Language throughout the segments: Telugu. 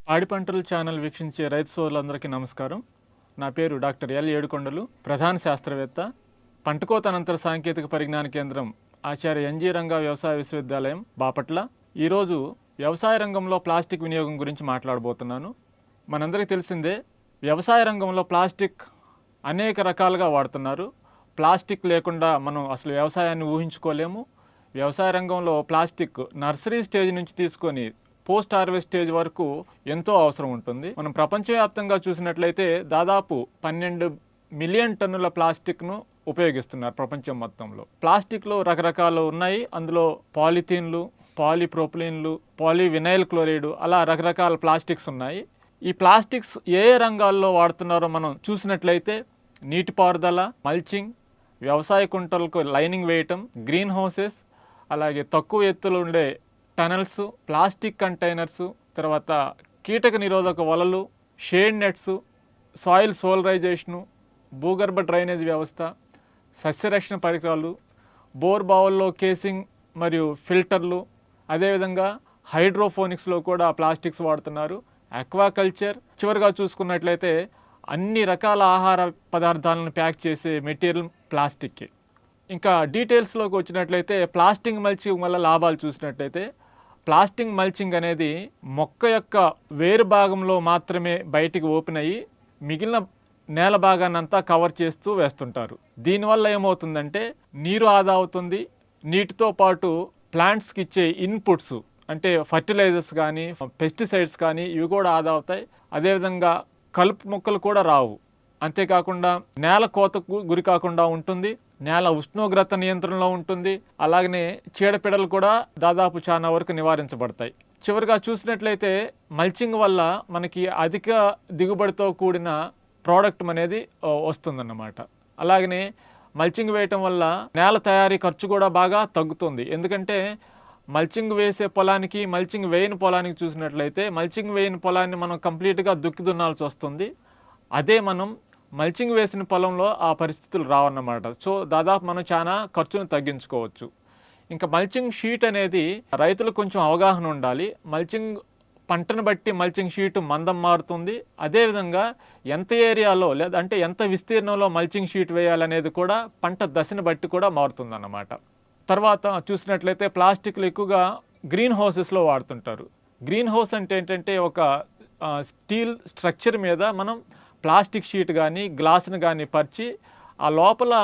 పాడి పంటల ఛానల్ వీక్షించే రైతు సోదరులందరికీ నమస్కారం. నా పేరు డాక్టర్ ఎల్ ఏడుకొండలు, ప్రధాన శాస్త్రవేత్త, పంటకోత అనంతర సాంకేతిక పరిజ్ఞాన కేంద్రం ఆచార్య ఎన్జీ రంగా వ్యవసాయ విశ్వవిద్యాలయం బాపట్ల. ఈరోజు వ్యవసాయ రంగంలో ప్లాస్టిక్ వినియోగం గురించి మాట్లాడబోతున్నాను. మనందరికీ తెలిసిందే, వ్యవసాయ రంగంలో ప్లాస్టిక్ అనేక రకాలుగా వాడుతున్నారు. ప్లాస్టిక్ లేకుండా మనం అసలు వ్యవసాయాన్ని ఊహించుకోలేము. వ్యవసాయ రంగంలో ప్లాస్టిక్ నర్సరీ స్టేజ్ నుంచి తీసుకొని పోస్ట్ హార్వెస్ట్ స్టేజ్ వరకు ఎంతో అవసరం ఉంటుంది. మనం ప్రపంచవ్యాప్తంగా చూసినట్లయితే దాదాపు 12 మిలియన్ టన్నుల ప్లాస్టిక్ను ఉపయోగిస్తున్నారు ప్రపంచం మొత్తంలో. ప్లాస్టిక్లో రకరకాలు ఉన్నాయి. అందులో పాలిథీన్లు, పాలీప్రోపిలీన్లు, పాలీవినైల్ క్లోరైడ్, అలా రకరకాల ప్లాస్టిక్స్ ఉన్నాయి. ఈ ప్లాస్టిక్స్ ఏ రంగాల్లో వాడుతున్నారో మనం చూసినట్లయితే నీటిపారుదల, మల్చింగ్, వ్యవసాయ కుంటలకు లైనింగ్ వేయటం, గ్రీన్ హౌసెస్, అలాగే తక్కువ ఎత్తులో ఉండే టనల్స్, ప్లాస్టిక్ కంటైనర్స్, తర్వాత కీటక నిరోధక వలలు, షేడ్ నెట్స్, సాయిల్ సోలరైజేషను, భూగర్భ డ్రైనేజ్ వ్యవస్థ, సస్యరక్షణ పరికరాలు, బోర్ బావుల్లో కేసింగ్ మరియు ఫిల్టర్లు, అదేవిధంగా హైడ్రోఫోనిక్స్లో కూడా ప్లాస్టిక్స్ వాడుతున్నారు. అక్వాకల్చర్, చివరిగా చూసుకున్నట్లయితే అన్ని రకాల ఆహార పదార్థాలను ప్యాక్ చేసే మెటీరియల్ ప్లాస్టిక్. ఇంకా డీటెయిల్స్లోకి వచ్చినట్లయితే ప్లాస్టిక్ మల్చింగ్ వల్ల లాభాలు చూసినట్లయితే, ప్లాస్టిక్ మల్చింగ్ అనేది మొక్క యొక్క వేరు భాగంలో మాత్రమే బయటికి ఓపెన్ అయ్యి మిగిలిన నేల భాగాన్ని అంతా కవర్ చేస్తూ వేస్తుంటారు. దీనివల్ల ఏమవుతుందంటే నీరు ఆదా అవుతుంది. నీటితో పాటు ప్లాంట్స్కి ఇచ్చే ఇన్పుట్స్ అంటే ఫర్టిలైజర్స్ కానీ, పెస్టిసైడ్స్ కానీ ఇవి కూడా ఆదా అవుతాయి. అదేవిధంగా కలుపు మొక్కలు కూడా రావు. అంతేకాకుండా నేల కోతకు గురి కాకుండా ఉంటుంది. నేల ఉష్ణోగ్రత నియంత్రణలో ఉంటుంది. అలాగనే చీడపీడలు కూడా దాదాపు చాలా వరకు నివారించబడతాయి. చివరిగా చూసినట్లయితే మల్చింగ్ వల్ల మనకి అధిక దిగుబడితో కూడిన ప్రోడక్ట్ అనేది వస్తుందన్నమాట. అలాగనే మల్చింగ్ వేయటం వల్ల నేల తయారీ ఖర్చు కూడా బాగా తగ్గుతుంది. ఎందుకంటే మల్చింగ్ వేసే పొలానికి, మల్చింగ్ వేయని పొలానికి చూసినట్లయితే మల్చింగ్ వేయని పొలాన్ని మనం కంప్లీట్గా దుక్కి దున్నాల్సి వస్తుంది. అదే మనం మల్చింగ్ వేసిన పొలంలో ఆ పరిస్థితులు రావన్నమాట. సో దాదాపు మనం చాలా ఖర్చును తగ్గించుకోవచ్చు. ఇంకా మల్చింగ్ షీట్ అనేది రైతులకు కొంచెం అవగాహన ఉండాలి. మల్చింగ్ పంటను బట్టి మల్చింగ్ షీట్ మందం మారుతుంది. అదేవిధంగా ఎంత ఏరియాలో అంటే ఎంత విస్తీర్ణంలో మల్చింగ్ షీట్ వేయాలనేది కూడా పంట దశను బట్టి కూడా మారుతుందన్నమాట. తర్వాత చూసినట్లయితే ప్లాస్టిక్లు ఎక్కువగా గ్రీన్ హౌసెస్లో వాడుతుంటారు. గ్రీన్ హౌస్ అంటే ఏంటంటే ఒక స్టీల్ స్ట్రక్చర్ మీద మనం ప్లాస్టిక్ షీట్ కానీ, గ్లాస్ని కానీ పరిచి ఆ లోపల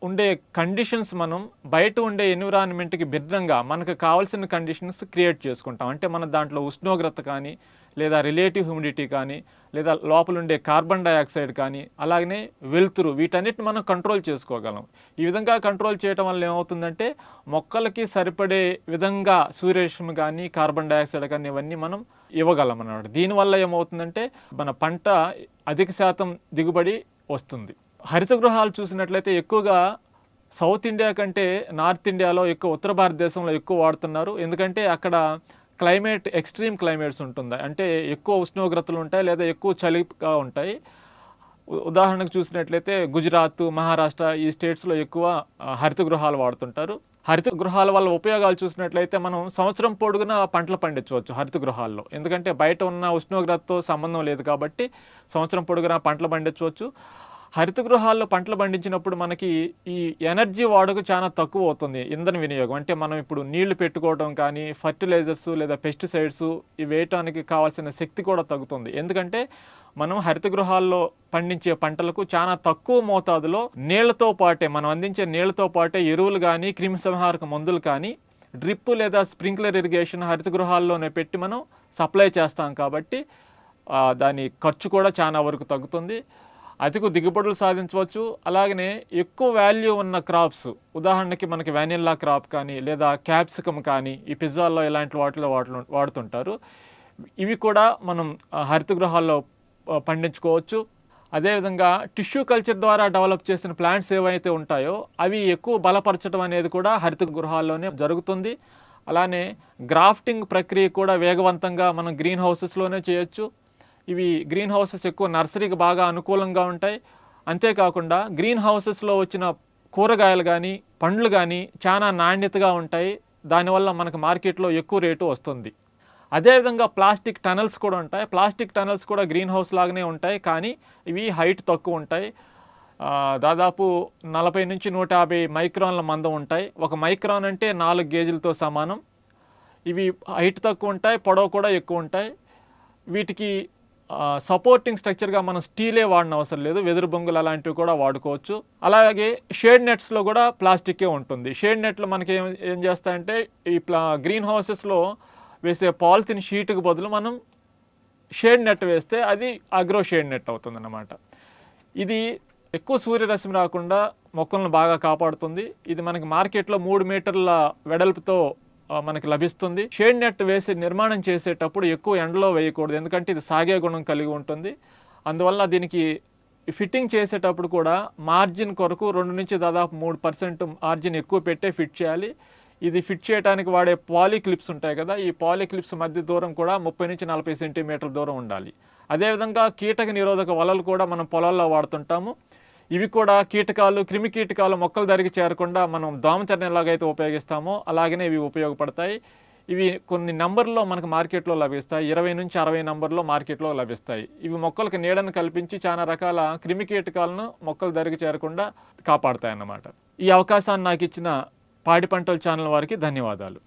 ఉండే కండిషన్స్ మనం బయట ఉండే ఎన్విరాన్మెంట్కి భిన్నంగా మనకు కావాల్సిన కండిషన్స్ క్రియేట్ చేసుకుంటాం. అంటే మన దాంట్లో ఉష్ణోగ్రత కానీ, లేదా రిలేటివ్ హ్యూమిడిటీ కానీ, లేదా లోపల ఉండే కార్బన్ డైఆక్సైడ్ కానీ, అలాగనే వెలుతురు, వీటన్నిటిని మనం కంట్రోల్ చేసుకోగలం. ఈ విధంగా కంట్రోల్ చేయడం వల్ల ఏమవుతుందంటే మొక్కలకి సరిపడే విధంగా సూర్యరశ్మి కానీ, కార్బన్ డైఆక్సైడ్ కానీ ఇవన్నీ మనం ఇవ్వగలం అన్నమాట. దీనివల్ల ఏమవుతుందంటే మన పంట అధిక శాతం దిగుబడి వస్తుంది. హరిత గృహాలు చూసినట్లయితే ఎక్కువగా సౌత్ ఇండియా కంటే నార్త్ ఇండియాలో ఎక్కువ, ఉత్తర భారతదేశంలో ఎక్కువ వాడుతున్నారు. ఎందుకంటే అక్కడ క్లైమేట్ ఎక్స్ట్రీమ్ క్లైమేట్స్ ఉంటుంది. అంటే ఎక్కువ ఉష్ణోగ్రతలు ఉంటాయి, లేదా ఎక్కువ చలిగా ఉంటాయి. ఉదాహరణకు చూసినట్లయితే గుజరాత్, మహారాష్ట్ర ఈ స్టేట్స్లో ఎక్కువ హరిత గృహాలు వాడుతుంటారు. హరిత గృహాల వల్ల ఉపయోగాలు చూసినట్లయితే మనం సంవత్సరం పొడుగునా పంటలు పండించవచ్చు హరిత గృహాల్లో. ఎందుకంటే బయట ఉన్న ఉష్ణోగ్రతతో సంబంధం లేదు కాబట్టి సంవత్సరం పొడుగునా పంటలు పండించవచ్చు. హరిత గృహాల్లో పంటలు పండించినప్పుడు మనకి ఈ ఎనర్జీ వాడక చాలా తక్కువ అవుతుంది, ఇంధన వినియోగం. అంటే మనం ఇప్పుడు నీళ్లు పెట్టుకోవడం కానీ, ఫర్టిలైజర్స్ లేదా పెస్టిసైడ్స్ ఇవి వేయటానికి కావాల్సిన శక్తి కూడా తగ్గుతుంది. ఎందుకంటే మనం హరిత గృహాల్లో పండించే పంటలకు చాలా తక్కువ మోతాదులో నీళ్లతో పాటే, మనం అందించే నీళ్లతో పాటే ఎరువులు కానీ, క్రిమిసంహారక మందులు కానీ, డ్రిప్ లేదా స్ప్రింక్లర్ ఇరిగేషన్ హరిత గృహాల్లోనే పెట్టి మనం సప్లై చేస్తాం. కాబట్టి దాని ఖర్చు కూడా చాలా వరకు తగ్గుతుంది. అధిక దిగుబడులు సాధించవచ్చు. అలాగనే ఎక్కువ వాల్యూ ఉన్న క్రాప్స్, ఉదాహరణకి మనకి వెనిల్లా క్రాప్ కానీ, లేదా క్యాప్సికమ్ కానీ, ఈ పిజ్జాల్లో ఇలాంటి వాటిలో వాడుతుంటారు. ఇవి కూడా మనం హరిత గృహాల్లో పండించుకోవచ్చు. అదేవిధంగా టిష్యూ కల్చర్ ద్వారా డెవలప్ చేసిన ప్లాంట్స్ ఏవైతే ఉంటాయో అవి ఎక్కువ బలపరచడం అనేది కూడా హరిత గృహాల్లోనే జరుగుతుంది. అలానే గ్రాఫ్టింగ్ ప్రక్రియ కూడా వేగవంతంగా మనం గ్రీన్ హౌసెస్లోనే చేయొచ్చు. ఇవి గ్రీన్ హౌసెస్ ఎక్కువ నర్సరీకి బాగా అనుకూలంగా ఉంటాయి. అంతేకాకుండా గ్రీన్ హౌసెస్లో వచ్చిన కూరగాయలు కానీ, పండ్లు కానీ చాలా నాణ్యతగా ఉంటాయి. దానివల్ల మనకు మార్కెట్లో ఎక్కువ రేటు వస్తుంది. అదేవిధంగా ప్లాస్టిక్ టనల్స్ కూడా ఉంటాయి. ప్లాస్టిక్ టనల్స్ కూడా గ్రీన్ హౌస్ లాగానే ఉంటాయి, కానీ ఇవి హైట్ తక్కువ ఉంటాయి. దాదాపు 40 నుంచి 150 మైక్రాన్ల మందం ఉంటాయి. ఒక మైక్రాన్ అంటే 4 గేజులతో సమానం. ఇవి హైట్ తక్కువ ఉంటాయి, పొడవు కూడా ఎక్కువ ఉంటాయి. వీటికి సపోర్టింగ్ స్ట్రక్చర్గా మనం స్టీలే వాడిన అవసరం లేదు, వెదురు బొంగులు అలాంటివి కూడా వాడుకోవచ్చు. అలాగే షేడ్ నెట్స్లో కూడా ప్లాస్టిక్కే ఉంటుంది. షేడ్ నెట్లు మనకి ఏం చేస్తాయంటే ఈ గ్రీన్ హౌసెస్లో వేసే పాలిథిన్ షీట్కి బదులు మనం షేడ్ నెట్ వేస్తే అది అగ్రో షేడ్ నెట్ అవుతుంది అన్నమాట. ఇది ఎక్కువ సూర్యరశ్మి రాకుండా మొక్కలను బాగా కాపాడుతుంది. ఇది మనకి మార్కెట్లో 3 మీటర్ల వెడల్పుతో మనకి లభిస్తుంది. షేడ్ నెట్ వేసి నిర్మాణం చేసేటప్పుడు ఎక్కువ ఎండలో వేయకూడదు, ఎందుకంటే ఇది సాగే గుణం కలిగి ఉంటుంది. అందువల్ల దీనికి ఫిట్టింగ్ చేసేటప్పుడు కూడా మార్జిన్ కొరకు 2 నుంచి దాదాపు 3% మార్జిన్ ఎక్కువ పెట్టే ఫిట్ చేయాలి. ఇది ఫిట్ చేయడానికి వాడే పాలీ క్లిప్స్ ఉంటాయి కదా, ఈ పాలీ క్లిప్స్ మధ్య దూరం కూడా 30 నుంచి 40 సెంటీమీటర్ల దూరం ఉండాలి. అదేవిధంగా కీటక నిరోధక వలలు కూడా మనం పొలాల్లో వాడుతుంటాము. ఇవి కూడా కీటకాలు, క్రిమి కీటకాలు మొక్కల దగ్గరికి చేరకుండా మనం దోమతెరను ఎలాగైతే ఉపయోగిస్తామో అలాగనే ఇవి ఉపయోగపడతాయి. ఇవి కొన్ని నంబర్లో మనకు మార్కెట్లో లభిస్తాయి, 20 నుంచి 60 నంబర్లో మార్కెట్లో లభిస్తాయి. ఇవి మొక్కలకు నీడను కల్పించి చాలా రకాల క్రిమి కీటకాలను మొక్కల దగ్గరికి చేరకుండా కాపాడతాయి అన్నమాట. ఈ అవకాశాన్ని నాకు ఇచ్చిన పాడి పంటల ఛానల్ వారికి ధన్యవాదాలు.